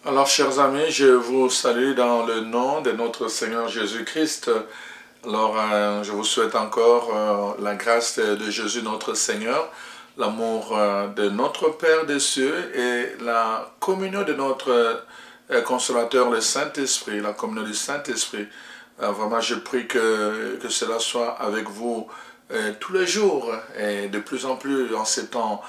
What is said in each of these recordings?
Alors, chers amis, je vous salue dans le nom de notre Seigneur Jésus-Christ. Alors, je vous souhaite encore la grâce de Jésus notre Seigneur, l'amour de notre Père des cieux et la communion de notre consolateur, le Saint-Esprit, la communion du Saint-Esprit. Vraiment, je prie que cela soit avec vous tous les jours et de plus en plus en ces temps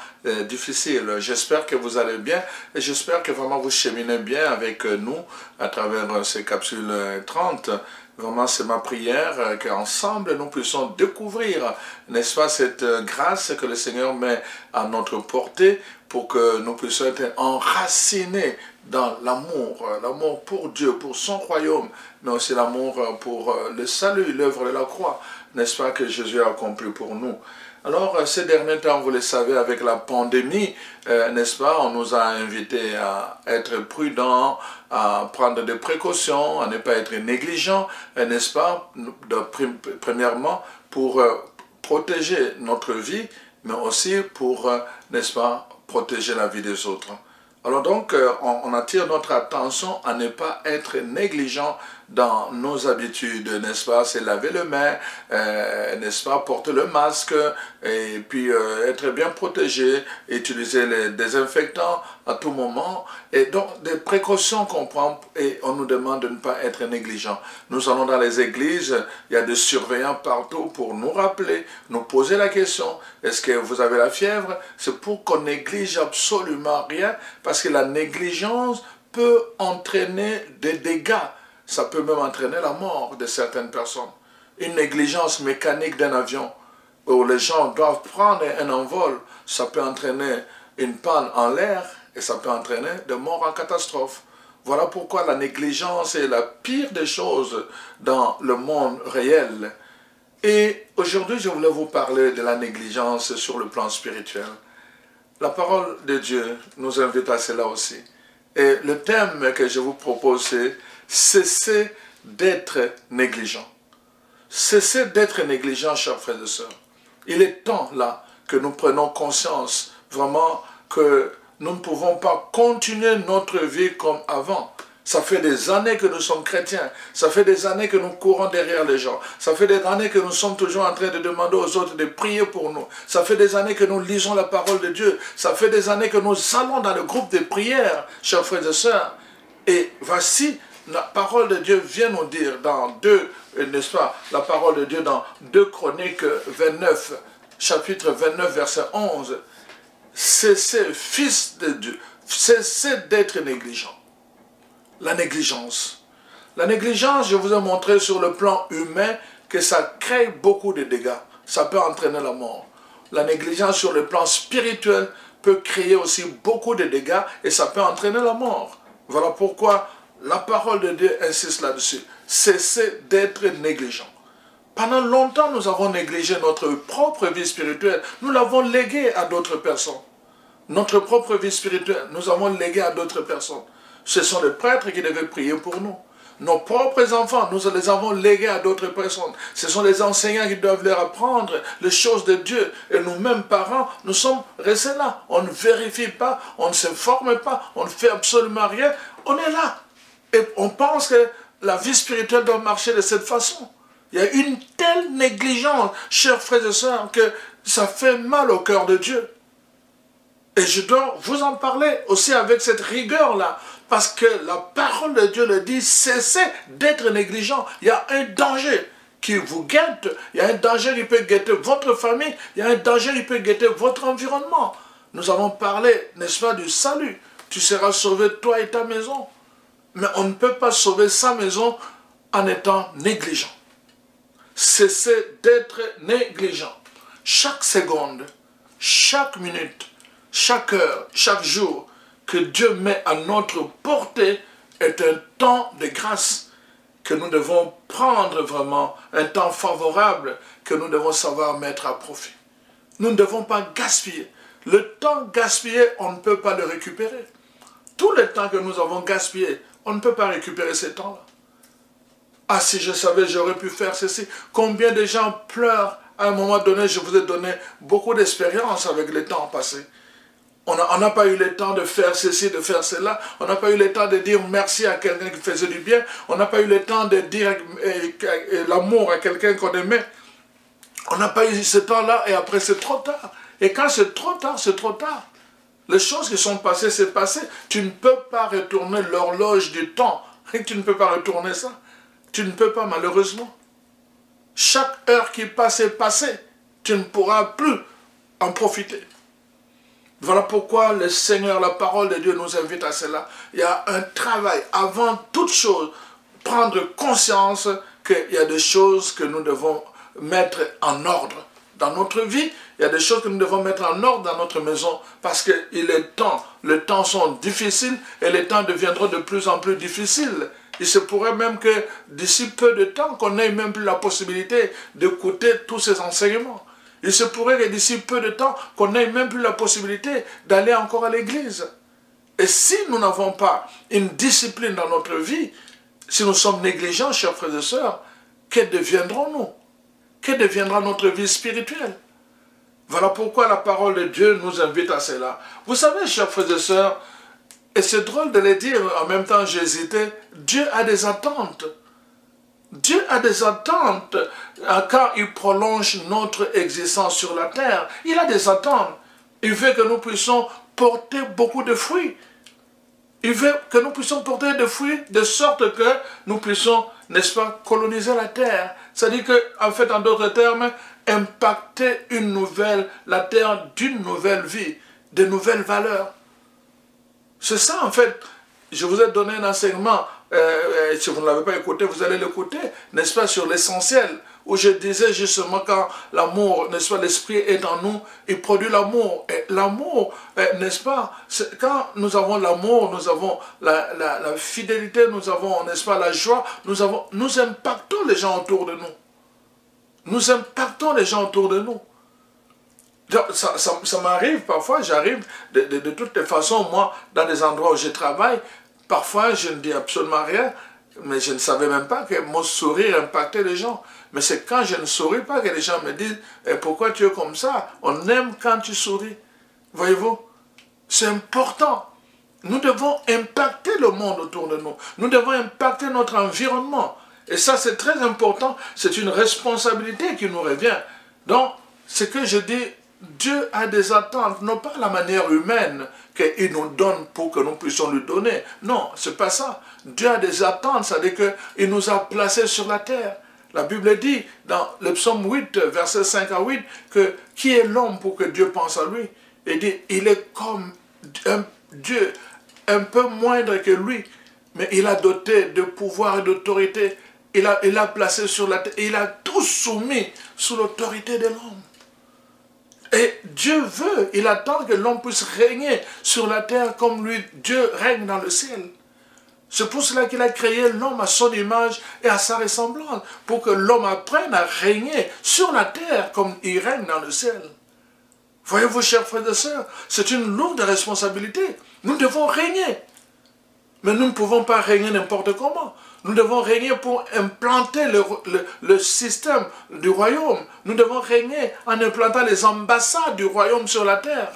difficiles. J'espère que vous allez bien et j'espère que vraiment vous cheminez bien avec nous à travers ces capsules 30. Vraiment, c'est ma prière qu'ensemble nous puissions découvrir, n'est-ce pas, cette grâce que le Seigneur met à notre portée pour que nous puissions être enracinés dans l'amour, l'amour pour Dieu, pour son royaume, mais aussi l'amour pour le salut, l'œuvre de la croix, n'est-ce pas, que Jésus a accompli pour nous. Alors, ces derniers temps, vous le savez, avec la pandémie, n'est-ce pas, on nous a invités à être prudents, à prendre des précautions, à ne pas être négligents, n'est-ce pas, premièrement, pour protéger notre vie, mais aussi pour, n'est-ce pas, protéger la vie des autres. Alors donc, on attire notre attention à ne pas être négligent dans nos habitudes, n'est-ce pas? C'est laver les mains, n'est-ce pas? Porter le masque, et puis être bien protégé, utiliser les désinfectants à tout moment. Et donc, des précautions qu'on prend et on nous demande de ne pas être négligent. Nous allons dans les églises, il y a des surveillants partout pour nous rappeler, nous poser la question, est-ce que vous avez la fièvre? C'est pour qu'on néglige absolument rien, parce que la négligence peut entraîner des dégâts. Ça peut même entraîner la mort de certaines personnes. Une négligence mécanique d'un avion où les gens doivent prendre un envol, ça peut entraîner une panne en l'air et ça peut entraîner des morts en catastrophe. Voilà pourquoi la négligence est la pire des choses dans le monde réel. Et aujourd'hui, je voulais vous parler de la négligence sur le plan spirituel. La parole de Dieu nous invite à cela aussi. Et le thème que je vous propose, c'est « Cessez d'être négligent ». Cessez d'être négligent, chers frères et sœurs. Il est temps là que nous prenions conscience vraiment que nous ne pouvons pas continuer notre vie comme avant. Ça fait des années que nous sommes chrétiens. Ça fait des années que nous courons derrière les gens. Ça fait des années que nous sommes toujours en train de demander aux autres de prier pour nous. Ça fait des années que nous lisons la parole de Dieu. Ça fait des années que nous allons dans le groupe de prière, chers frères et sœurs. Et voici, la parole de Dieu vient nous dire dans n'est-ce pas, la parole de Dieu dans 2 Chroniques 29, chapitre 29, verset 11. Cessez, fils de Dieu, cessez d'être négligent. La négligence. La négligence, je vous ai montré sur le plan humain que ça crée beaucoup de dégâts. Ça peut entraîner la mort. La négligence sur le plan spirituel peut créer aussi beaucoup de dégâts et ça peut entraîner la mort. Voilà pourquoi la parole de Dieu insiste là-dessus. Cessez d'être négligent. Pendant longtemps, nous avons négligé notre propre vie spirituelle. Nous l'avons léguée à d'autres personnes. Notre propre vie spirituelle, nous avons légué à d'autres personnes. Ce sont les prêtres qui devaient prier pour nous. Nos propres enfants, nous les avons légués à d'autres personnes. Ce sont les enseignants qui doivent leur apprendre les choses de Dieu. Et nous-mêmes, parents, nous sommes restés là. On ne vérifie pas, on ne s'informe pas, on ne fait absolument rien. On est là. Et on pense que la vie spirituelle doit marcher de cette façon. Il y a une telle négligence, chers frères et sœurs, que ça fait mal au cœur de Dieu. Et je dois vous en parler aussi avec cette rigueur-là. Parce que la parole de Dieu le dit, cessez d'être négligent. Il y a un danger qui vous guette. Il y a un danger qui peut guetter votre famille. Il y a un danger qui peut guetter votre environnement. Nous avons parlé, n'est-ce pas, du salut. Tu seras sauvé, toi et ta maison. Mais on ne peut pas sauver sa maison en étant négligent. Cessez d'être négligent. Chaque seconde, chaque minute, chaque heure, chaque jour que Dieu met à notre portée est un temps de grâce que nous devons prendre vraiment, un temps favorable que nous devons savoir mettre à profit. Nous ne devons pas gaspiller. Le temps gaspillé, on ne peut pas le récupérer. Tout le temps que nous avons gaspillé, on ne peut pas récupérer ce temps-là. Ah, si je savais, j'aurais pu faire ceci. Combien de gens pleurent à un moment donné? Je vous ai donné beaucoup d'expérience avec le temps passé. On n'a pas eu le temps de faire ceci, de faire cela. On n'a pas eu le temps de dire merci à quelqu'un qui faisait du bien. On n'a pas eu le temps de dire l'amour à quelqu'un qu'on aimait. On n'a pas eu ce temps-là et après c'est trop tard. Et quand c'est trop tard, c'est trop tard. Les choses qui sont passées, c'est passé. Tu ne peux pas retourner l'horloge du temps. Tu ne peux pas retourner ça. Tu ne peux pas, malheureusement. Chaque heure qui passe est passée. Tu ne pourras plus en profiter. Voilà pourquoi le Seigneur, la parole de Dieu nous invite à cela. Il y a un travail, avant toute chose, prendre conscience qu'il y a des choses que nous devons mettre en ordre. Dans notre vie, il y a des choses que nous devons mettre en ordre dans notre maison parce qu'il est temps. Les temps sont difficiles et les temps deviendront de plus en plus difficiles. Il se pourrait même que d'ici peu de temps, qu'on n'ait même plus la possibilité d'écouter tous ces enseignements. Il se pourrait que d'ici peu de temps, qu'on n'ait même plus la possibilité d'aller encore à l'église. Et si nous n'avons pas une discipline dans notre vie, si nous sommes négligents, chers frères et sœurs, que deviendrons-nous? Que deviendra notre vie spirituelle? Voilà pourquoi la parole de Dieu nous invite à cela. Vous savez, chers frères et sœurs, et c'est drôle de le dire, en même temps j'hésitais, Dieu a des attentes. Dieu a des attentes quand il prolonge notre existence sur la terre. Il a des attentes. Il veut que nous puissions porter beaucoup de fruits. Il veut que nous puissions porter des fruits de sorte que nous puissions, n'est-ce pas, coloniser la terre. C'est-à-dire qu'en fait, en d'autres termes, impacter la terre d'une nouvelle vie, de nouvelles valeurs. C'est ça, en fait. Je vous ai donné un enseignement. Si vous ne l'avez pas écouté, vous allez l'écouter, n'est-ce pas, sur l'essentiel, où je disais justement quand l'amour, n'est-ce pas, l'esprit est en nous, il produit l'amour. Et l'amour, n'est-ce pas, quand nous avons l'amour, nous avons la fidélité, nous avons, n'est-ce pas, la joie, nous impactons les gens autour de nous. Nous impactons les gens autour de nous. Ça m'arrive parfois, j'arrive de toutes les façons, moi, dans des endroits où je travaille, parfois je ne dis absolument rien, mais je ne savais même pas que mon sourire impactait les gens. Mais c'est quand je ne souris pas que les gens me disent « Pourquoi tu es comme ça? On aime quand tu souris. » Voyez-vous? C'est important. Nous devons impacter le monde autour de nous. Nous devons impacter notre environnement. Et ça, c'est très important. C'est une responsabilité qui nous revient. Donc, ce que je dis, Dieu a des attentes, non pas la manière humaine qu'il nous donne pour que nous puissions lui donner. Non, c'est pas ça. Dieu a des attentes, c'est-à-dire qu'il nous a placés sur la terre. La Bible dit, dans le psaume 8, versets 5 à 8, que qui est l'homme pour que Dieu pense à lui? Il dit, il est comme un Dieu, un peu moindre que lui, mais il a doté de pouvoir et d'autorité. Il a placé sur la terre, il a tout soumis sous l'autorité de l'homme. Et Dieu veut, il attend que l'homme puisse régner sur la terre comme lui, Dieu règne dans le ciel. C'est pour cela qu'il a créé l'homme à son image et à sa ressemblance, pour que l'homme apprenne à régner sur la terre comme il règne dans le ciel. Voyez-vous, chers frères et sœurs, c'est une lourde responsabilité. Nous devons régner. Mais nous ne pouvons pas régner n'importe comment. Nous devons régner pour implanter le système du royaume. Nous devons régner en implantant les ambassades du royaume sur la terre.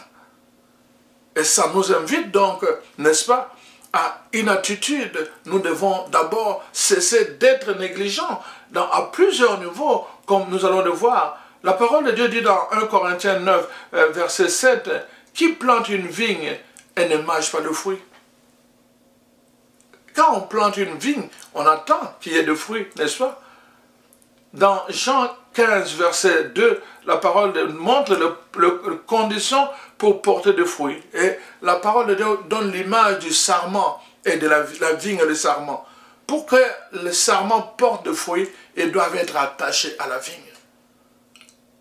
Et ça nous invite donc, n'est-ce pas, à une attitude. Nous devons d'abord cesser d'être négligents à plusieurs niveaux, comme nous allons le voir. La parole de Dieu dit dans 1 Corinthiens 9, verset 7, « Qui plante une vigne et ne mange pas de fruits ?» Quand on plante une vigne, on attend qu'il y ait de fruits, n'est-ce pas? Dans Jean 15, verset 2, la parole montre les conditions pour porter des fruits. Et la parole de Dieu donne l'image du sarment et de la vigne et le sarment. Pour que le sarment porte des fruits, ils doivent être attachés à la vigne.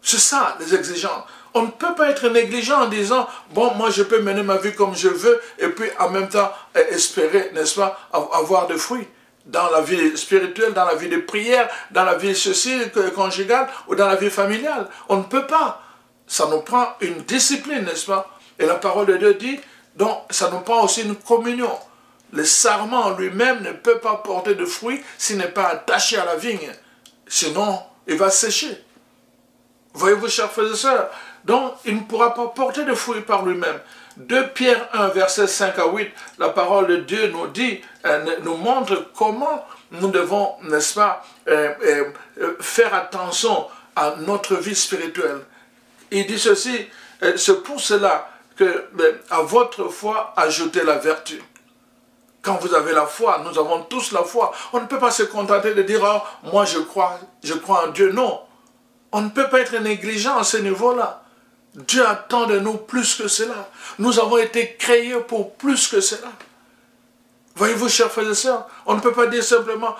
C'est ça, les exigences. On ne peut pas être négligent en disant, bon, moi je peux mener ma vie comme je veux, et puis en même temps espérer, n'est-ce pas, avoir des fruits dans la vie spirituelle, dans la vie de prière, dans la vie sociale, conjugale, ou dans la vie familiale. On ne peut pas. ça nous prend une discipline, n'est-ce pas? Et la parole de Dieu dit, donc ça nous prend aussi une communion. Le sarment lui-même ne peut pas porter de fruits s'il n'est pas attaché à la vigne. Sinon, il va sécher. Voyez-vous, chers frères et sœurs, donc il ne pourra pas porter de fruits par lui-même. 2 Pierre 1, versets 5 à 8, la parole de Dieu nous dit, nous montre comment nous devons, n'est-ce pas, faire attention à notre vie spirituelle. Il dit ceci, c'est pour cela que à votre foi, ajoutez la vertu. Quand vous avez la foi, nous avons tous la foi. On ne peut pas se contenter de dire, oh, moi je crois en Dieu. Non, on ne peut pas être négligent à ce niveau-là. Dieu attend de nous plus que cela. Nous avons été créés pour plus que cela. Voyez-vous, chers frères et sœurs, on ne peut pas dire simplement,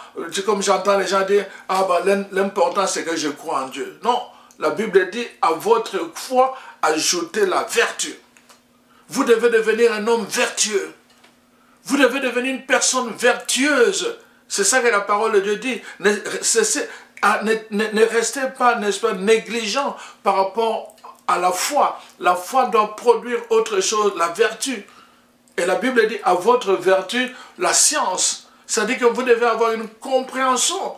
comme j'entends les gens dire, ah ben l'important c'est que je crois en Dieu. Non, la Bible dit, à votre foi, ajoutez la vertu. Vous devez devenir un homme vertueux. Vous devez devenir une personne vertueuse. C'est ça que la parole de Dieu dit. Ne restez pas, n'est-ce pas, négligent par rapport à la foi. La foi doit produire autre chose, la vertu. Et la Bible dit, à votre vertu, la science. C'est-à-dire que vous devez avoir une compréhension.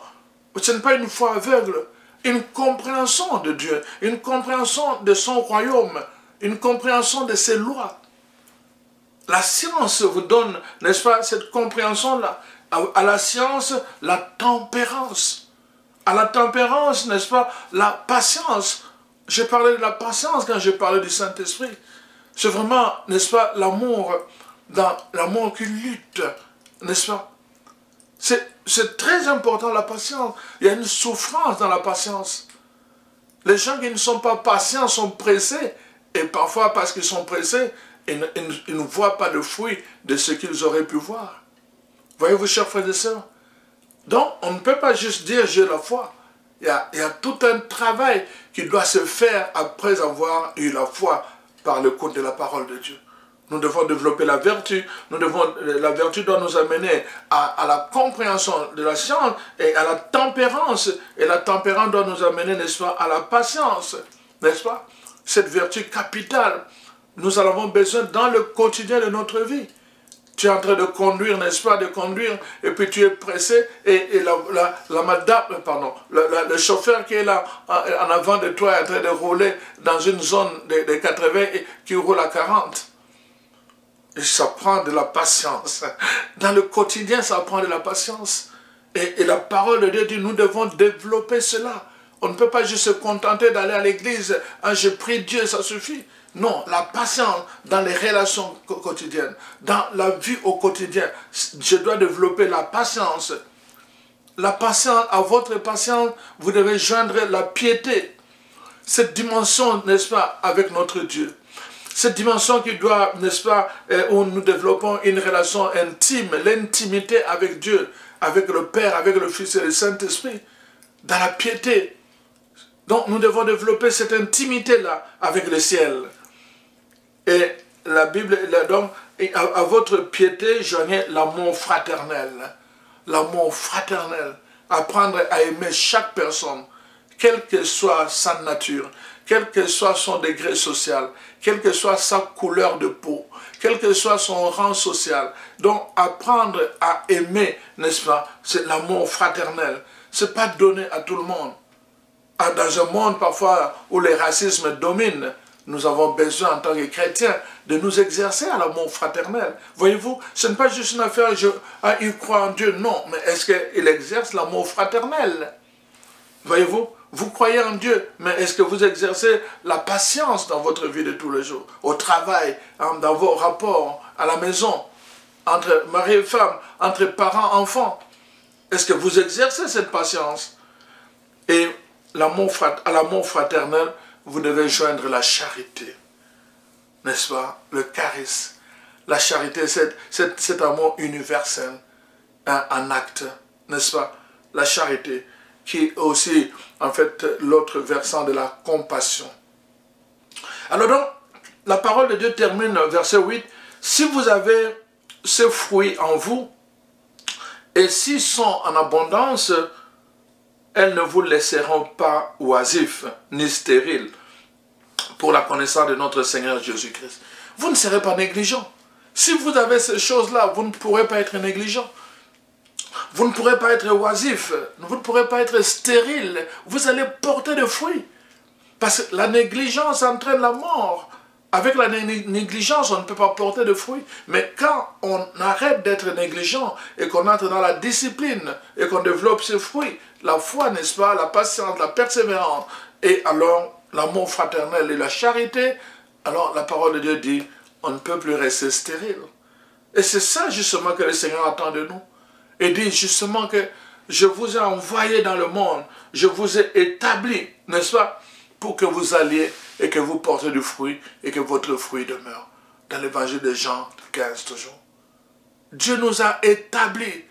Ce n'est pas une foi aveugle. Une compréhension de Dieu. Une compréhension de son royaume. Une compréhension de ses lois. La science vous donne, n'est-ce pas, cette compréhension-là. À la science, la tempérance. À la tempérance, n'est-ce pas, la patience. J'ai parlé de la patience quand j'ai parlé du Saint-Esprit. C'est vraiment, n'est-ce pas, l'amour, dans l'amour qui lutte, n'est-ce pas? C'est très important, la patience. Il y a une souffrance dans la patience. Les gens qui ne sont pas patients sont pressés. Et parfois, parce qu'ils sont pressés, ils ne voient pas de fruits de ce qu'ils auraient pu voir. Voyez-vous, chers frères et sœurs? Donc, on ne peut pas juste dire j'ai la foi. Il y a tout un travail qui doit se faire après avoir eu la foi par le compte de la parole de Dieu. Nous devons développer la vertu. La vertu doit nous amener à la compréhension de la science et à la tempérance. Et la tempérance doit nous amener, n'est-ce pas, à la patience. N'est-ce pas? Cette vertu capitale. Nous en avons besoin dans le quotidien de notre vie. Tu es en train de conduire, n'est-ce pas, de conduire, et puis tu es pressé, et le chauffeur qui est là, en avant de toi, est en train de rouler dans une zone de 80 et qui roule à 40. Et ça prend de la patience. Dans le quotidien, ça prend de la patience. Et la parole de Dieu dit, nous devons développer cela. On ne peut pas juste se contenter d'aller à l'église, hein, je prie Dieu, ça suffit. Non, la patience dans les relations quotidiennes, dans la vie au quotidien, je dois développer la patience. La patience, à votre patience, vous devez joindre la piété. Cette dimension, n'est-ce pas, avec notre Dieu. Cette dimension qui doit, n'est-ce pas, où nous développons une relation intime, l'intimité avec Dieu, avec le Père, avec le Fils et le Saint-Esprit, dans la piété. Donc nous devons développer cette intimité-là avec le ciel. Et la Bible, donc, à votre piété, joignez l'amour fraternel. L'amour fraternel. Apprendre à aimer chaque personne, quelle que soit sa nature, quel que soit son degré social, quelle que soit sa couleur de peau, quel que soit son rang social. Donc, apprendre à aimer, n'est-ce pas, c'est l'amour fraternel. Ce n'est pas donné à tout le monde. Dans un monde parfois où le racisme domine, nous avons besoin en tant que chrétiens de nous exercer à l'amour fraternel. Voyez-vous, ce n'est pas juste une affaire, il croit en Dieu, non, mais est-ce qu'il exerce l'amour fraternel? Voyez-vous, vous croyez en Dieu, mais est-ce que vous exercez la patience dans votre vie de tous les jours, au travail, dans vos rapports, à la maison, entre mari et femme, entre parents, enfants? Est-ce que vous exercez cette patience? Et à l'amour fraternel, vous devez joindre la charité, n'est-ce pas? Le charisme. La charité, cet amour universel, en acte, n'est-ce pas? La charité, qui est aussi, en fait, l'autre versant de la compassion. Alors donc, la parole de Dieu termine, verset 8, « Si vous avez ces fruits en vous, et s'ils sont en abondance, elles ne vous laisseront pas oisifs ni stériles. pour la connaissance de notre Seigneur Jésus-Christ. Vous ne serez pas négligent. Si vous avez ces choses-là, vous ne pourrez pas être négligent. Vous ne pourrez pas être oisif. Vous ne pourrez pas être stérile. Vous allez porter des fruits. Parce que la négligence entraîne la mort. Avec la négligence, on ne peut pas porter de fruits. Mais quand on arrête d'être négligent et qu'on entre dans la discipline et qu'on développe ces fruits, la foi, n'est-ce pas, la patience, la persévérance, et alors l'amour fraternel et la charité, alors la parole de Dieu dit, on ne peut plus rester stérile. Et c'est ça justement que le Seigneur attend de nous. Et dit justement que je vous ai envoyé dans le monde, je vous ai établi, n'est-ce pas, pour que vous alliez et que vous portez du fruit et que votre fruit demeure. Dans l'évangile de Jean 15 toujours. Dieu nous a établis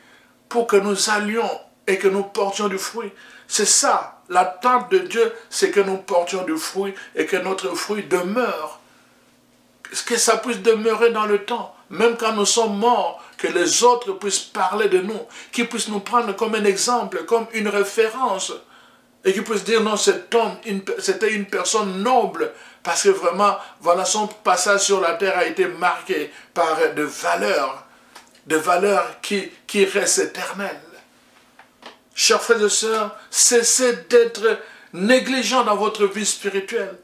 pour que nous allions et que nous portions du fruit. C'est ça, l'attente de Dieu, c'est que nous portions du fruit et que notre fruit demeure. Que ça puisse demeurer dans le temps, même quand nous sommes morts, que les autres puissent parler de nous, qu'ils puissent nous prendre comme un exemple, comme une référence, et qu'ils puissent dire non, cet homme, c'était une personne noble, parce que vraiment, voilà, son passage sur la terre a été marqué par des valeurs qui restent éternelles. Chers frères et sœurs, cessez d'être négligents dans votre vie spirituelle.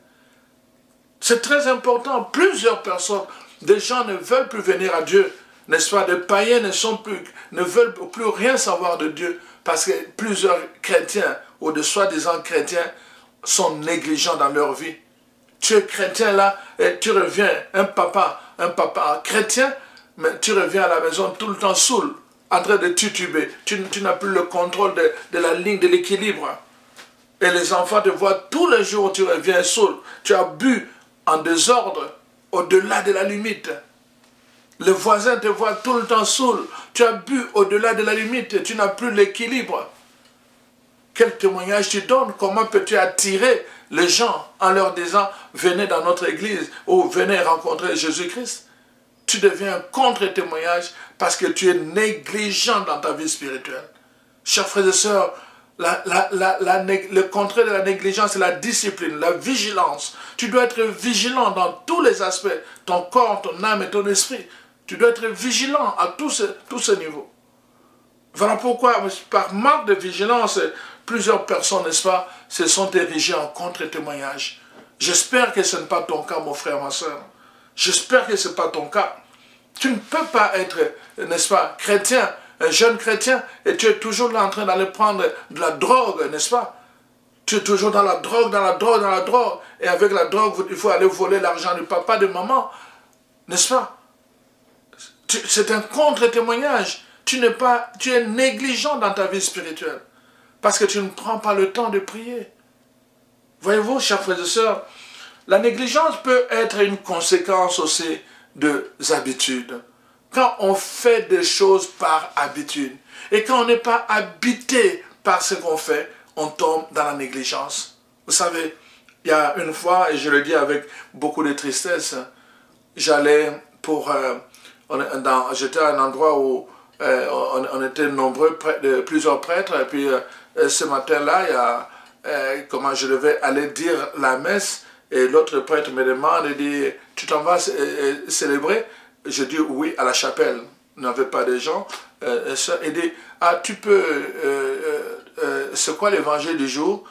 C'est très important. Plusieurs personnes, des gens ne veulent plus venir à Dieu, n'est-ce pas? Des païens ne veulent plus rien savoir de Dieu parce que plusieurs chrétiens ou de soi-disant chrétiens sont négligents dans leur vie. Tu es chrétien là et tu reviens, un papa chrétien, mais tu reviens à la maison tout le temps saoul, en train de tituber. Tu n'as plus le contrôle de la ligne de l'équilibre. Et les enfants te voient tous les jours, tu reviens saoul. Tu as bu en désordre, au-delà de la limite. Le voisin te voit tout le temps saoul. Tu as bu au-delà de la limite. Tu n'as plus l'équilibre. Quel témoignage tu donnes? Comment peux-tu attirer les gens en leur disant « Venez dans notre église » ou « Venez rencontrer Jésus-Christ » Tu deviens un contre-témoignage parce que tu es négligent dans ta vie spirituelle. Chers frères et sœurs, le contraire de la négligence, c'est la discipline, la vigilance. Tu dois être vigilant dans tous les aspects, ton corps, ton âme et ton esprit. Tu dois être vigilant à tous ces niveaux. Voilà pourquoi, par manque de vigilance, plusieurs personnes, n'est-ce pas, se sont érigées en contre-témoignage. J'espère que ce n'est pas ton cas, mon frère, ma soeur. J'espère que ce n'est pas ton cas. Tu ne peux pas être, n'est-ce pas, chrétien, un jeune chrétien, et tu es toujours là en train d'aller prendre de la drogue, n'est-ce pas? Tu es toujours dans la drogue, dans la drogue, dans la drogue. Et avec la drogue, il faut aller voler l'argent du papa, de maman. N'est-ce pas? C'est un contre-témoignage. Tu es négligent dans ta vie spirituelle. Parce que tu ne prends pas le temps de prier. Voyez-vous, chers frères et sœurs, la négligence peut être une conséquence aussi des habitudes. Quand on fait des choses par habitude, et quand on n'est pas habité par ce qu'on fait, on tombe dans la négligence. Vous savez, il y a une fois, et je le dis avec beaucoup de tristesse, j'allais pour... j'étais à un endroit où on était nombreux, plusieurs prêtres, et puis ce matin-là, il y a, comment je devais aller dire la messe, et l'autre prêtre me demande, il dit, tu t'en vas célébrer? Je dis oui, à la chapelle. Il n'y avait pas de gens. Il dit, ah, tu peux, c'est quoi l'évangile du jour?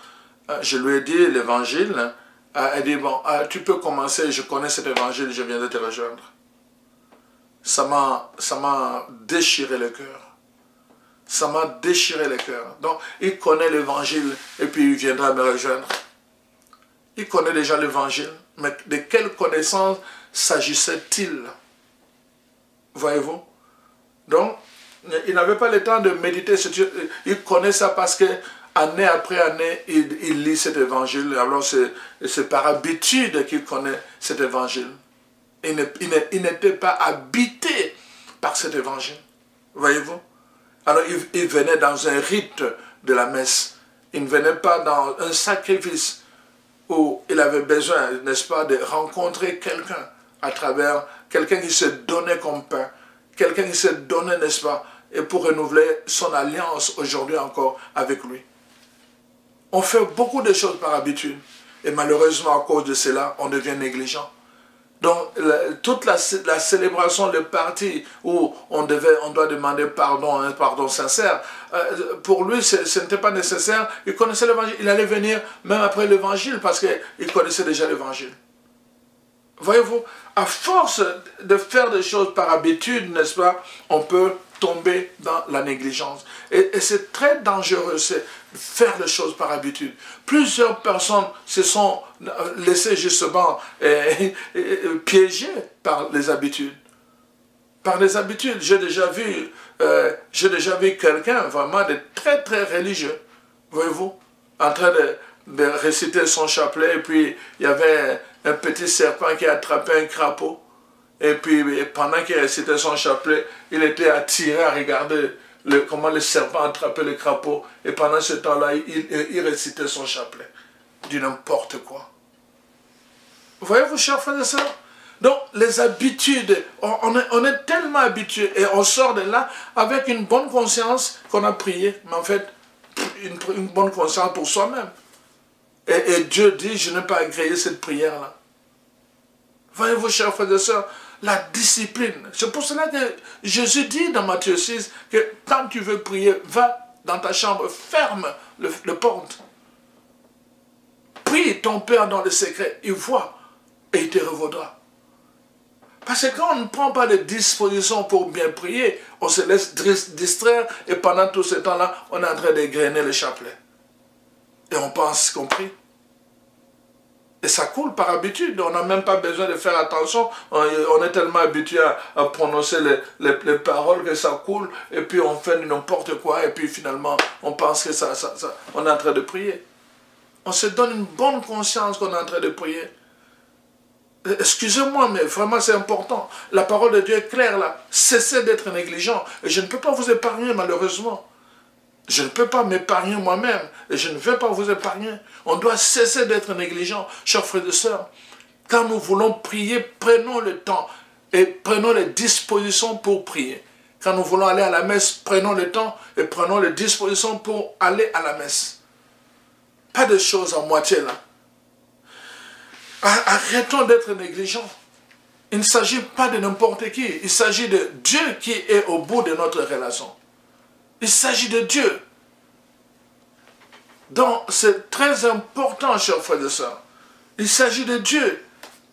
Je lui ai dit l'évangile. Elle dit, bon, tu peux commencer, je connais cet évangile, je viens de te rejoindre. Ça m'a déchiré le cœur. Ça m'a déchiré le cœur. Donc, il connaît l'évangile et puis il viendra me rejoindre. Il connaît déjà l'évangile, mais de quelle connaissance s'agissait-il? Voyez-vous? Donc, il n'avait pas le temps de méditer. Il connaît ça parce que, année après année, il lit cet évangile. Alors, c'est par habitude qu'il connaît cet évangile. Il n'était pas habité par cet évangile. Voyez-vous? Alors, il venait dans un rite de la messe. Il ne venait pas dans un sacrifice où il avait besoin, n'est-ce pas, de rencontrer quelqu'un à travers quelqu'un qui se donnait comme pain, quelqu'un qui se donnait, n'est-ce pas, et pour renouveler son alliance aujourd'hui encore avec lui. On fait beaucoup de choses par habitude. Et malheureusement, à cause de cela, on devient négligent. Donc, toute la célébration, le parti où on doit demander pardon, un pardon sincère, pour lui, ce n'était pas nécessaire. Il connaissait l'évangile. Il allait venir même après l'évangile parce qu'il connaissait déjà l'évangile. Voyez-vous, à force de faire des choses par habitude, n'est-ce pas, on peut tomber dans la négligence. Et c'est très dangereux, c'est faire les choses par habitude. Plusieurs personnes se sont laissées justement piéger par les habitudes. Par les habitudes, j'ai déjà vu quelqu'un vraiment de très très religieux, voyez-vous, en train de réciter son chapelet, et puis il y avait un petit serpent qui a attrapé un crapaud. Et puis, pendant qu'il récitait son chapelet, il était attiré à regarder comment le serpent attrapait le crapaud. Et pendant ce temps-là, il récitait son chapelet. Du n'importe quoi. Voyez-vous, chers frères et sœurs? Donc, les habitudes, on est tellement habitué et on sort de là avec une bonne conscience qu'on a prié. Mais en fait, une bonne conscience pour soi-même. Et Dieu dit, je n'ai pas agréé cette prière-là. Voyez-vous, chers frères et sœurs, la discipline. C'est pour cela que Jésus dit dans Matthieu 6 que quand tu veux prier, va dans ta chambre, ferme le porte. Prie ton Père dans le secret, il voit et il te revaudra. Parce que quand on ne prend pas de dispositions pour bien prier, on se laisse distraire et pendant tout ce temps-là, on est en train d'égrener le chapelet. Et on pense qu'on prie. Et ça coule par habitude, on n'a même pas besoin de faire attention, on est tellement habitué à prononcer les paroles que ça coule, et puis on fait n'importe quoi, et puis finalement on pense que on est en train de prier. On se donne une bonne conscience qu'on est en train de prier. Excusez-moi, mais vraiment c'est important. La parole de Dieu est claire là, cessez d'être négligent, et je ne peux pas vous épargner malheureusement. Je ne peux pas m'épargner moi-même et je ne vais pas vous épargner. On doit cesser d'être négligent, chers frères et sœurs. Quand nous voulons prier, prenons le temps et prenons les dispositions pour prier. Quand nous voulons aller à la messe, prenons le temps et prenons les dispositions pour aller à la messe. Pas de choses en moitié là. Arrêtons d'être négligents. Il ne s'agit pas de n'importe qui. Il s'agit de Dieu qui est au bout de notre relation. Il s'agit de Dieu. Donc, c'est très important, chers frères et sœurs. Il s'agit de Dieu.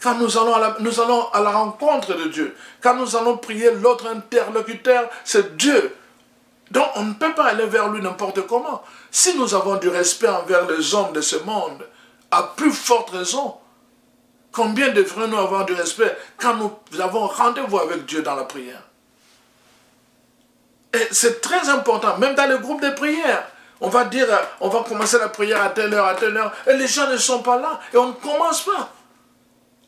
Quand nous allons à la rencontre de Dieu, quand nous allons prier l'autre interlocuteur, c'est Dieu. Donc, on ne peut pas aller vers lui n'importe comment. Si nous avons du respect envers les hommes de ce monde, à plus forte raison, combien devrions-nous avoir du respect quand nous avons rendez-vous avec Dieu dans la prière? Et c'est très important, même dans le groupe de prière. On va dire, on va commencer la prière à telle heure, et les gens ne sont pas là, et on ne commence pas.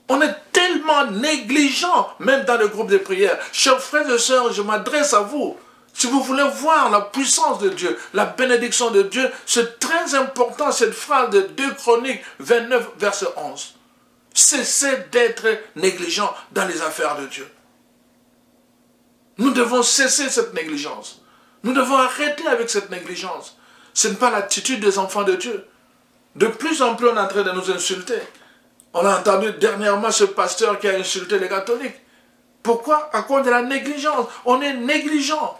On est tellement négligent, même dans le groupe de prière. Chers frères et sœurs, je m'adresse à vous. Si vous voulez voir la puissance de Dieu, la bénédiction de Dieu, c'est très important cette phrase de 2 Chroniques 29, verset 11. Cessez d'être négligent dans les affaires de Dieu. Nous devons cesser cette négligence. Nous devons arrêter avec cette négligence. Ce n'est pas l'attitude des enfants de Dieu. De plus en plus, on est en train de nous insulter. On a entendu dernièrement ce pasteur qui a insulté les catholiques. Pourquoi? À cause de la négligence. On est négligent.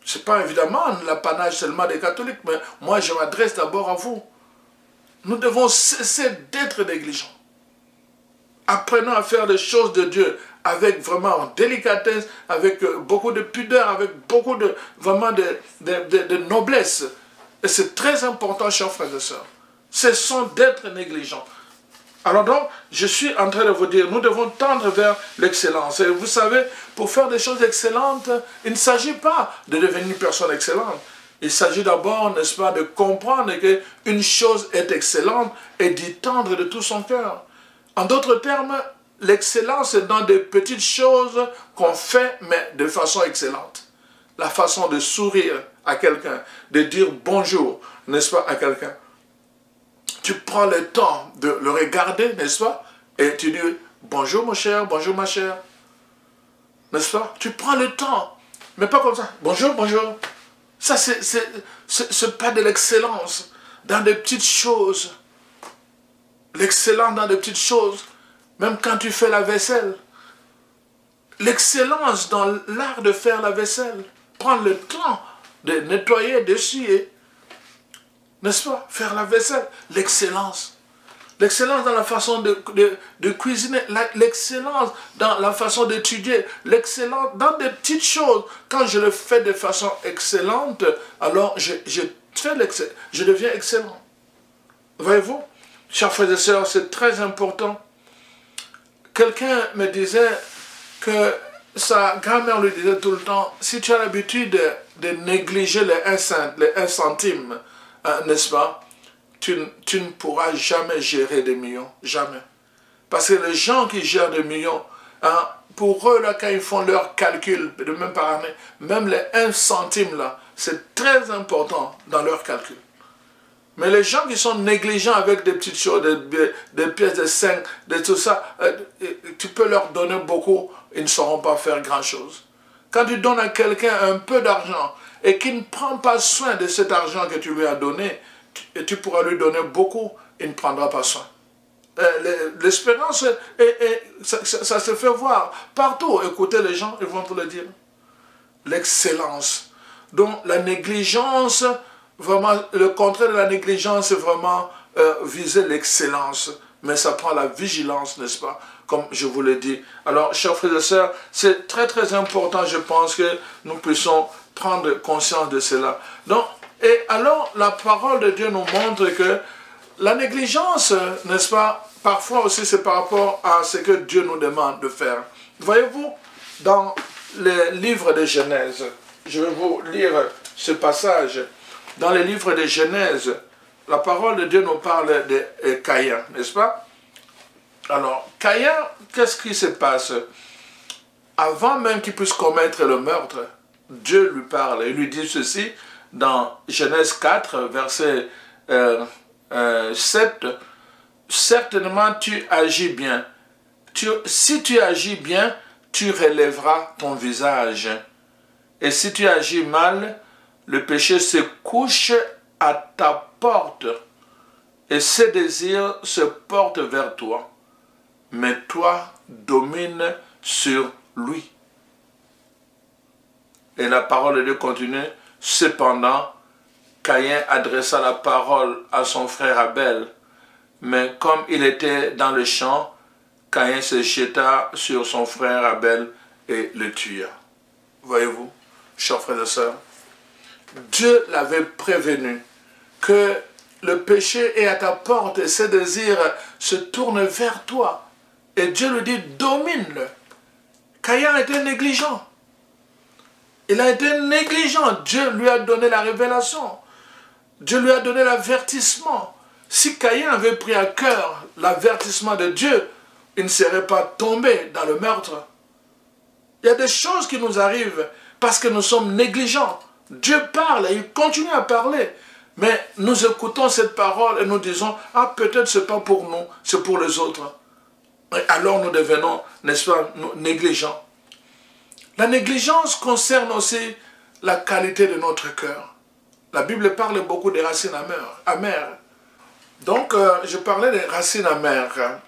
Ce n'est pas évidemment l'apanage seulement des catholiques, mais moi je m'adresse d'abord à vous. Nous devons cesser d'être négligents. Apprenons à faire les choses de Dieu avec vraiment délicatesse, avec beaucoup de pudeur, avec beaucoup de noblesse. Et c'est très important, chers frères et sœurs. Cessons d'être négligents. Alors donc, je suis en train de vous dire, nous devons tendre vers l'excellence. Et vous savez, pour faire des choses excellentes, il ne s'agit pas de devenir une personne excellente. Il s'agit d'abord, n'est-ce pas, de comprendre qu'une chose est excellente et d'y tendre de tout son cœur. En d'autres termes, l'excellence est dans des petites choses qu'on fait, mais de façon excellente. La façon de sourire à quelqu'un, de dire bonjour, n'est-ce pas, à quelqu'un. Tu prends le temps de le regarder, n'est-ce pas, et tu dis bonjour mon cher, bonjour ma chère, n'est-ce pas. Tu prends le temps, mais pas comme ça, bonjour, bonjour. Ça, c'est pas de l'excellence, dans des petites choses. L'excellence dans de petites choses, même quand tu fais la vaisselle. L'excellence dans l'art de faire la vaisselle. Prendre le temps de nettoyer, d'essuyer. N'est-ce pas? Faire la vaisselle. L'excellence. L'excellence dans la façon de cuisiner. L'excellence dans la façon d'étudier. L'excellence dans des petites choses. Quand je le fais de façon excellente, alors je deviens excellent. Voyez-vous? Chers frères et sœurs, c'est très important. Quelqu'un me disait que sa grand-mère lui disait tout le temps, si tu as l'habitude de négliger les 1 centime, n'est-ce pas, tu ne pourras jamais gérer des millions, jamais. Parce que les gens qui gèrent des millions, pour eux, là, quand ils font leurs calculs, de même par année, même les 1 centime, là, c'est très important dans leurs calculs. Mais les gens qui sont négligents avec des petites choses, des pièces de 5, de tout ça, tu peux leur donner beaucoup, ils ne sauront pas faire grand-chose. Quand tu donnes à quelqu'un un peu d'argent et qu'il ne prend pas soin de cet argent que tu lui as donné, tu pourras lui donner beaucoup, il ne prendra pas soin. L'espérance, ça se fait voir partout. Écoutez les gens, ils vont te le dire. L'excellence. Donc la négligence... Vraiment, le contraire de la négligence, c'est vraiment viser l'excellence. Mais ça prend la vigilance, n'est-ce pas? Comme je vous l'ai dit. Alors, chers frères et sœurs, c'est très très important, je pense, que nous puissions prendre conscience de cela. Donc, et alors, la parole de Dieu nous montre que la négligence, n'est-ce pas? Parfois aussi, c'est par rapport à ce que Dieu nous demande de faire. Voyez-vous, dans le livre de Genèse, je vais vous lire ce passage. Dans les livres de Genèse, la parole de Dieu nous parle de Caïn, n'est-ce pas? Alors, Caïn, qu'est-ce qui se passe? Avant même qu'il puisse commettre le meurtre, Dieu lui parle. Il lui dit ceci dans Genèse 4, verset 7. « Certainement tu agis bien. Si tu agis bien, tu relèveras ton visage. Et si tu agis mal, le péché se couche à ta porte et ses désirs se portent vers toi. Mais toi, domine sur lui. » Et la parole de Dieu continue. Cependant, Caïn adressa la parole à son frère Abel. Mais comme il était dans le champ, Caïn se jeta sur son frère Abel et le tua. Voyez-vous, chers frères et sœurs, Dieu l'avait prévenu que le péché est à ta porte et ses désirs se tournent vers toi. Et Dieu lui dit, domine-le. Caïn était négligent. Il a été négligent. Dieu lui a donné la révélation. Dieu lui a donné l'avertissement. Si Caïn avait pris à cœur l'avertissement de Dieu, il ne serait pas tombé dans le meurtre. Il y a des choses qui nous arrivent parce que nous sommes négligents. Dieu parle et il continue à parler. Mais nous écoutons cette parole et nous disons, ah peut-être ce n'est pas pour nous, c'est pour les autres. Et alors nous devenons, n'est-ce pas, négligents. La négligence concerne aussi la qualité de notre cœur. La Bible parle beaucoup des racines amères. Donc, je parlais des racines amères.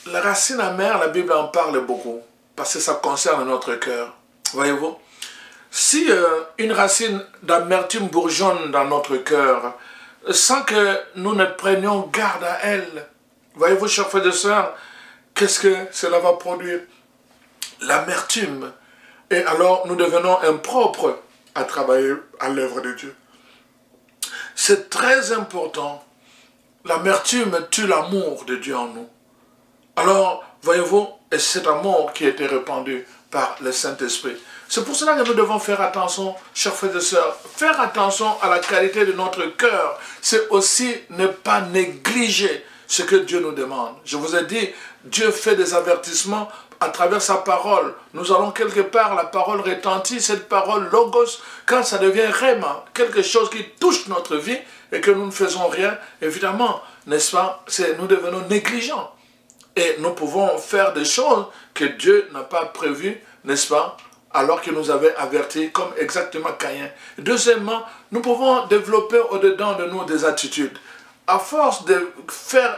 La racine amère, la Bible en parle beaucoup, parce que ça concerne notre cœur. Voyez-vous? Si une racine d'amertume bourgeonne dans notre cœur, sans que nous ne prenions garde à elle, voyez-vous, chers frères et sœurs, qu'est-ce que cela va produire? L'amertume. Et alors, nous devenons impropres à travailler à l'œuvre de Dieu. C'est très important. L'amertume tue l'amour de Dieu en nous. Alors, voyez-vous, et cet amour qui a été répandu par le Saint-Esprit. C'est pour cela que nous devons faire attention, chers frères et sœurs, faire attention à la qualité de notre cœur. C'est aussi ne pas négliger ce que Dieu nous demande. Je vous ai dit, Dieu fait des avertissements à travers sa parole. Nous allons quelque part, la parole retentit, cette parole logos, quand ça devient réma, quelque chose qui touche notre vie et que nous ne faisons rien, évidemment, n'est-ce pas, nous devenons négligents. Et nous pouvons faire des choses que Dieu n'a pas prévues, n'est-ce pas, alors qu'il nous avait avertis, comme exactement Caïn. Deuxièmement, nous pouvons développer au-dedans de nous des attitudes. à force de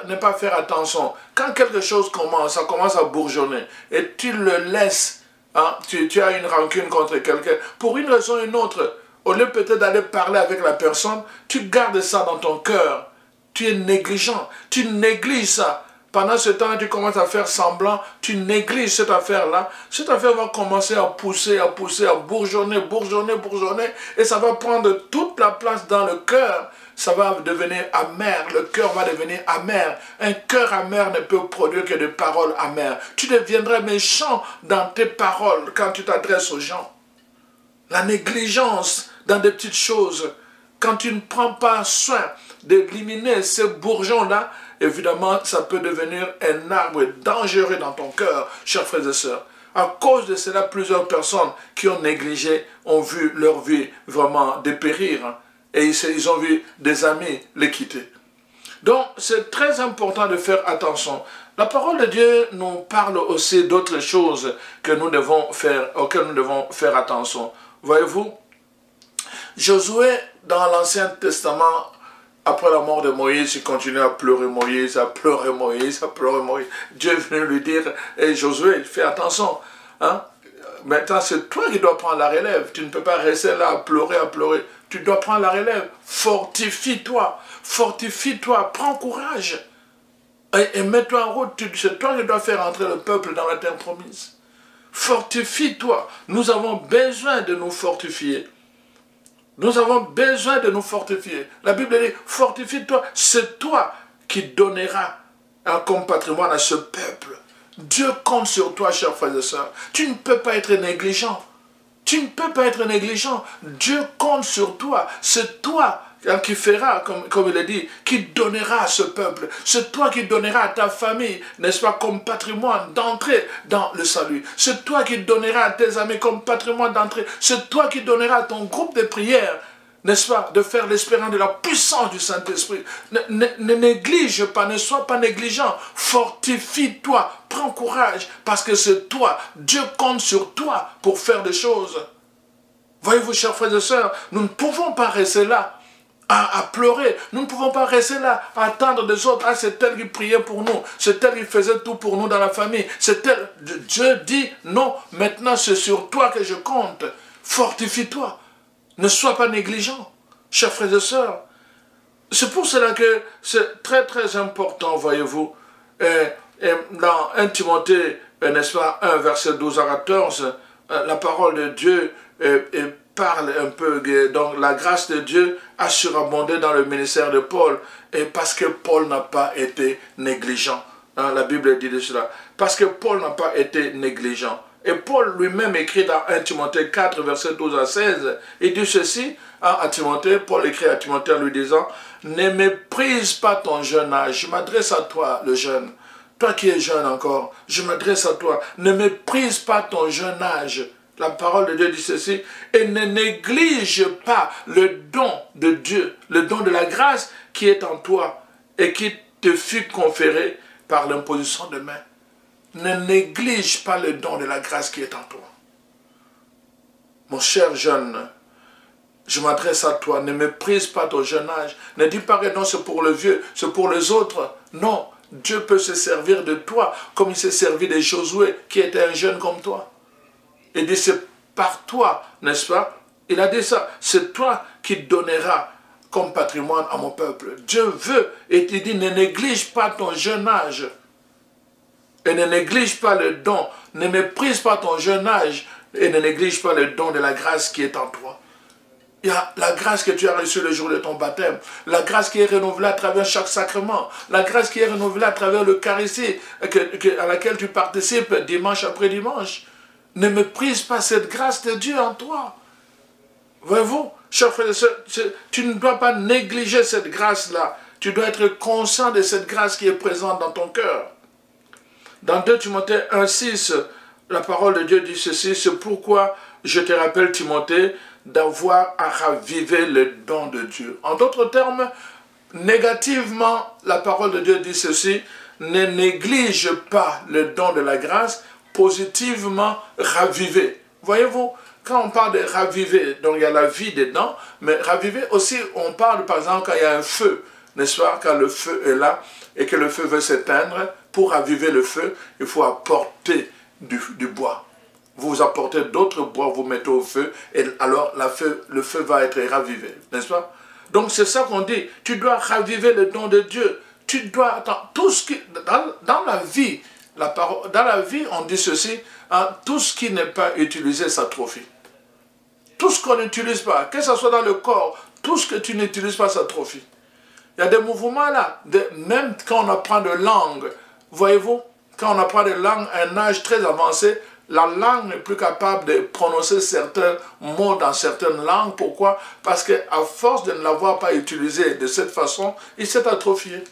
ne pas faire attention, quand quelque chose commence, ça commence à bourgeonner, et tu le laisses, hein, tu as une rancune contre quelqu'un, pour une raison ou une autre, au lieu peut-être d'aller parler avec la personne, tu gardes ça dans ton cœur. Tu es négligent, tu négliges ça. Pendant ce temps, tu commences à faire semblant, tu négliges cette affaire-là. Cette affaire va commencer à pousser, à bourgeonner, et ça va prendre toute la place dans le cœur. Ça va devenir amer, le cœur va devenir amer. Un cœur amer ne peut produire que des paroles amères. Tu deviendrais méchant dans tes paroles quand tu t'adresses aux gens. La négligence dans des petites choses, quand tu ne prends pas soin d'éliminer ces bourgeons-là, évidemment, ça peut devenir un arbre dangereux dans ton cœur, chers frères et sœurs. À cause de cela, plusieurs personnes qui ont négligé ont vu leur vie vraiment dépérir. Et ils ont vu des amis les quitter. Donc, c'est très important de faire attention. La parole de Dieu nous parle aussi d'autres choses que nous devons faire, auxquelles nous devons faire attention. Voyez-vous, Josué, dans l'Ancien Testament, après la mort de Moïse, il continue à pleurer Moïse, à pleurer Moïse, à pleurer Moïse. Dieu est venu lui dire, hey, Josué, fais attention. Hein? Maintenant, c'est toi qui dois prendre la relève. Tu ne peux pas rester là à pleurer, à pleurer. Tu dois prendre la relève. Fortifie-toi. Fortifie-toi. Prends courage. Et mets-toi en route. C'est toi qui dois faire entrer le peuple dans la terre promise. Fortifie-toi. Nous avons besoin de nous fortifier. Nous avons besoin de nous fortifier. La Bible dit, fortifie-toi. C'est toi qui donneras comme patrimoine à ce peuple. Dieu compte sur toi, chers frères et sœurs. Tu ne peux pas être négligent. Tu ne peux pas être négligent. Dieu compte sur toi. C'est toi qui fera, comme il a dit, qui donnera à ce peuple. C'est toi qui donneras à ta famille, n'est-ce pas, comme patrimoine d'entrer dans le salut. C'est toi qui donneras à tes amis comme patrimoine d'entrer. C'est toi qui donneras à ton groupe de prière, n'est-ce pas, de faire l'espérance de la puissance du Saint-Esprit. Ne néglige pas, ne sois pas négligent. Fortifie-toi, prends courage, parce que c'est toi. Dieu compte sur toi pour faire des choses. Voyez-vous, chers frères et sœurs, nous ne pouvons pas rester là à pleurer. Nous ne pouvons pas rester là à attendre des autres. Ah, c'est tel qui priait pour nous. C'est tel qui faisait tout pour nous dans la famille. C'est tel. Dieu dit, non, maintenant c'est sur toi que je compte. Fortifie-toi. Ne sois pas négligent, chers frères et sœurs. C'est pour cela que c'est très très important, voyez-vous. Dans 1 Timothée, n'est-ce pas, 1 verset 12 à 14, la parole de Dieu parle un peu, donc la grâce de Dieu a surabondé dans le ministère de Paul, et parce que Paul n'a pas été négligent. Hein, la Bible dit de cela. Parce que Paul n'a pas été négligent. Et Paul lui-même écrit dans 1 Timothée 4, verset 12 à 16, il dit ceci à Timothée, Paul écrit à Timothée en lui disant, « Ne méprise pas ton jeune âge. » Je m'adresse à toi, le jeune. Toi qui es jeune encore, je m'adresse à toi. Ne méprise pas ton jeune âge. La parole de Dieu dit ceci, et ne néglige pas le don de Dieu, le don de la grâce qui est en toi et qui te fut conféré par l'imposition de main. Ne néglige pas le don de la grâce qui est en toi. Mon cher jeune, je m'adresse à toi, ne méprise pas ton jeune âge. Ne dis pas que non, c'est pour le vieux, c'est pour les autres. Non, Dieu peut se servir de toi comme il s'est servi de Josué qui était un jeune comme toi. Il dit, c'est par toi, n'est-ce pas? Il a dit ça, c'est toi qui donneras comme patrimoine à mon peuple. Dieu veut, et il dit, ne néglige pas ton jeune âge. Et ne néglige pas le don, ne méprise pas ton jeune âge, et ne néglige pas le don de la grâce qui est en toi. Il y a la grâce que tu as reçue le jour de ton baptême, la grâce qui est renouvelée à travers chaque sacrement, la grâce qui est renouvelée à travers l'Eucharistie à laquelle tu participes dimanche après dimanche. Ne méprise pas cette grâce de Dieu en toi. Voyez-vous, chers frères et sœurs, tu ne dois pas négliger cette grâce-là. Tu dois être conscient de cette grâce qui est présente dans ton cœur. Dans 2 Timothée 1,6, la parole de Dieu dit ceci, c'est pourquoi je te rappelle, Timothée, d'avoir à raviver le don de Dieu. En d'autres termes, négativement, la parole de Dieu dit ceci, ne néglige pas le don de la grâce, positivement raviver. Voyez-vous, quand on parle de raviver, donc il y a la vie dedans, mais raviver aussi, on parle par exemple quand il y a un feu. n'est-ce pas, quand le feu est là et que le feu veut s'éteindre, pour raviver le feu, il faut apporter du bois. Vous apportez d'autres bois, vous mettez au feu, et alors le feu va être ravivé, n'est-ce pas? Donc c'est ça qu'on dit, tu dois raviver le don de Dieu. Tu dois, attends, tout ce qui, dans la vie, dans la vie, on dit ceci, hein, tout ce qui n'est pas utilisé s'atrophie. Tout ce qu'on n'utilise pas, que ce soit dans le corps, tout ce que tu n'utilises pas s'atrophie. Il y a des mouvements là, même quand on apprend de langue, voyez-vous, quand on apprend de langue à un âge très avancé, la langue n'est plus capable de prononcer certains mots dans certaines langues. Pourquoi? Parce qu'à force de ne l'avoir pas utilisé de cette façon, il s'est atrophié.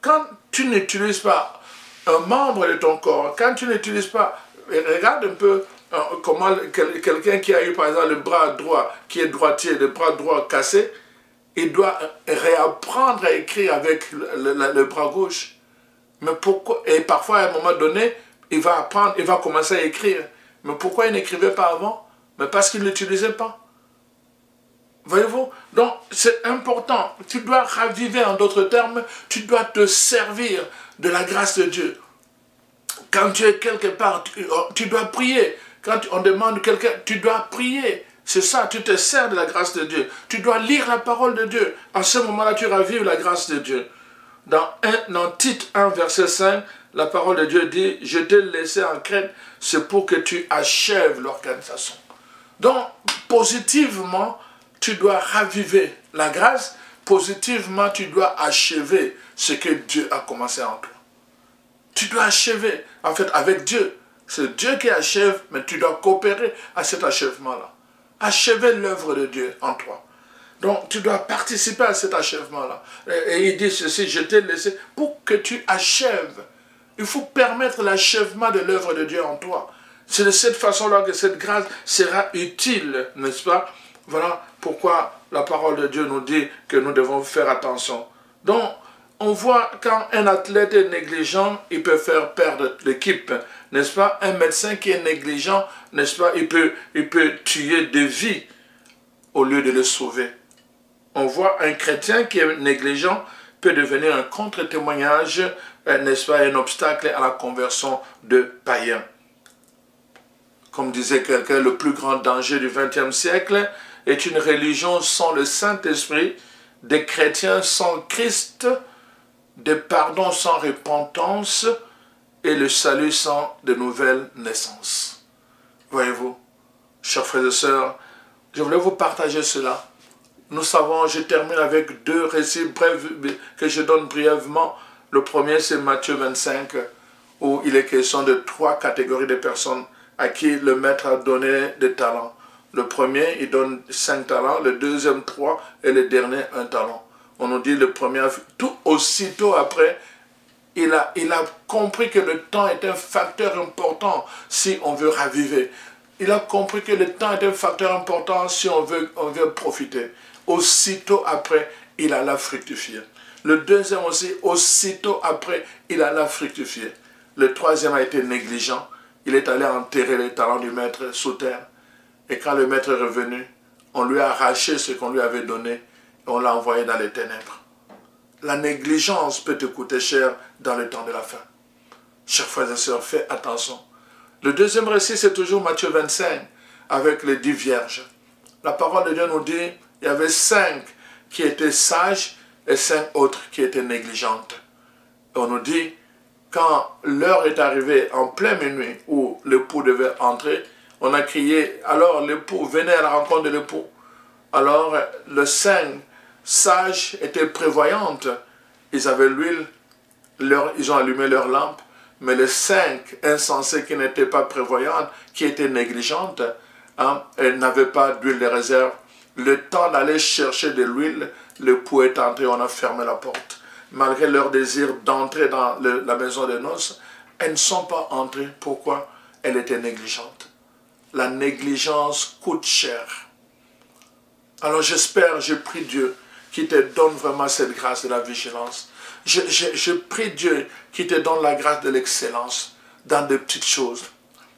Quand tu n'utilises pas un membre de ton corps, quand tu n'utilises pas, regarde un peu comment quelqu'un qui a eu par exemple le bras droit, qui est droitier, le bras droit cassé, il doit réapprendre à écrire avec le bras gauche. Mais pourquoi? Et parfois, à un moment donné, il va apprendre, il va commencer à écrire. Mais pourquoi il n'écrivait pas avant? Mais parce qu'il ne l'utilisait pas. Voyez-vous? Donc, c'est important. Tu dois raviver, en d'autres termes, tu dois te servir de la grâce de Dieu. Quand tu es quelque part, tu dois prier. Quand on demande quelqu'un, tu dois prier. C'est ça, tu te sers de la grâce de Dieu. Tu dois lire la parole de Dieu. À ce moment-là, tu ravives la grâce de Dieu. Dans Tite 1, verset 5, la parole de Dieu dit, je t'ai laissé en Crète, c'est pour que tu achèves l'organisation. Donc, positivement, tu dois raviver la grâce. Positivement, tu dois achever ce que Dieu a commencé en toi. Tu dois achever, en fait, avec Dieu. C'est Dieu qui achève, mais tu dois coopérer à cet achèvement-là. Achever l'œuvre de Dieu en toi. Donc, tu dois participer à cet achèvement-là. Et il dit ceci, je t'ai laissé pour que tu achèves. Il faut permettre l'achèvement de l'œuvre de Dieu en toi. C'est de cette façon-là que cette grâce sera utile, n'est-ce pas? Voilà pourquoi la parole de Dieu nous dit que nous devons faire attention. Donc, on voit quand un athlète est négligent, il peut faire perdre l'équipe, n'est-ce pas? Un médecin qui est négligent, n'est-ce pas? Il peut tuer des vies au lieu de les sauver. On voit un chrétien qui est négligent peut devenir un contre-témoignage, n'est-ce pas, un obstacle à la conversion de païens. Comme disait quelqu'un, le plus grand danger du XXe siècle est une religion sans le Saint-Esprit, des chrétiens sans Christ, des pardons sans repentance et le salut sans de nouvelles naissances. Voyez-vous, chers frères et sœurs, je voulais vous partager cela. Nous savons, je termine avec deux récits brefs que je donne brièvement. Le premier, c'est Matthieu 25, où il est question de 3 catégories de personnes à qui le maître a donné des talents. Le premier, il donne 5 talents, le deuxième 3 et le dernier 1 talent. On nous dit le premier, tout aussitôt après, il a compris que le temps est un facteur important si on veut raviver. Il a compris que le temps est un facteur important si on veut profiter. Aussitôt après, il alla fructifier. Le deuxième aussi, aussitôt après, il alla fructifier. Le troisième a été négligent. Il est allé enterrer les talents du maître sous terre. Et quand le maître est revenu, on lui a arraché ce qu'on lui avait donné et on l'a envoyé dans les ténèbres. La négligence peut te coûter cher dans le temps de la fin. Chers frères et sœurs, faites attention. Le deuxième récit, c'est toujours Matthieu 25, avec les 10 vierges. La parole de Dieu nous dit, il y avait 5 qui étaient sages et 5 autres qui étaient négligentes. Et on nous dit, quand l'heure est arrivée en pleine minuit où l'époux devait entrer, on a crié, alors l'époux, venez à la rencontre de l'époux. Alors les 5 sages étaient prévoyantes, ils avaient l'huile, ils ont allumé leur lampe, mais les 5 insensés qui n'étaient pas prévoyantes, qui étaient négligentes, elles n'avaient pas d'huile de réserve. Le temps d'aller chercher de l'huile, l'époux est entré, on a fermé la porte. Malgré leur désir d'entrer dans la maison de noces, elles ne sont pas entrées. Pourquoi? Elles étaient négligentes. La négligence coûte cher. Alors j'espère, je prie Dieu qui te donne vraiment cette grâce de la vigilance. Je prie Dieu qui te donne la grâce de l'excellence dans des petites choses.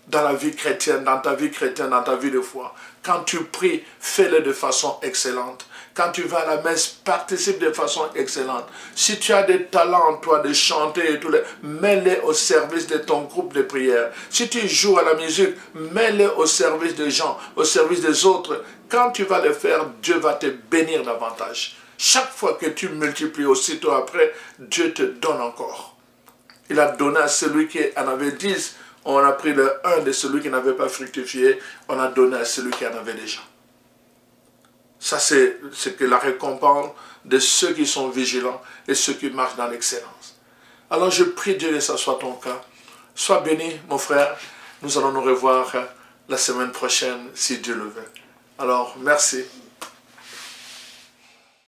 Dans la vie chrétienne, dans ta vie chrétienne, dans ta vie de foi. Quand tu pries, fais-le de façon excellente. Quand tu vas à la messe, participe de façon excellente. Si tu as des talents, toi, de chanter et tout, mets-les au service de ton groupe de prière. Si tu joues à la musique, mets-les au service des gens, au service des autres. Quand tu vas le faire, Dieu va te bénir davantage. Chaque fois que tu multiplies, aussitôt après, Dieu te donne encore. Il a donné à celui qui en avait 10, on a pris le 1 de celui qui n'avait pas fructifié, on a donné à celui qui en avait déjà. Ça, c'est que la récompense de ceux qui sont vigilants et ceux qui marchent dans l'excellence. Alors, je prie Dieu que ça soit ton cas. Sois béni, mon frère. Nous allons nous revoir la semaine prochaine, si Dieu le veut. Alors, merci.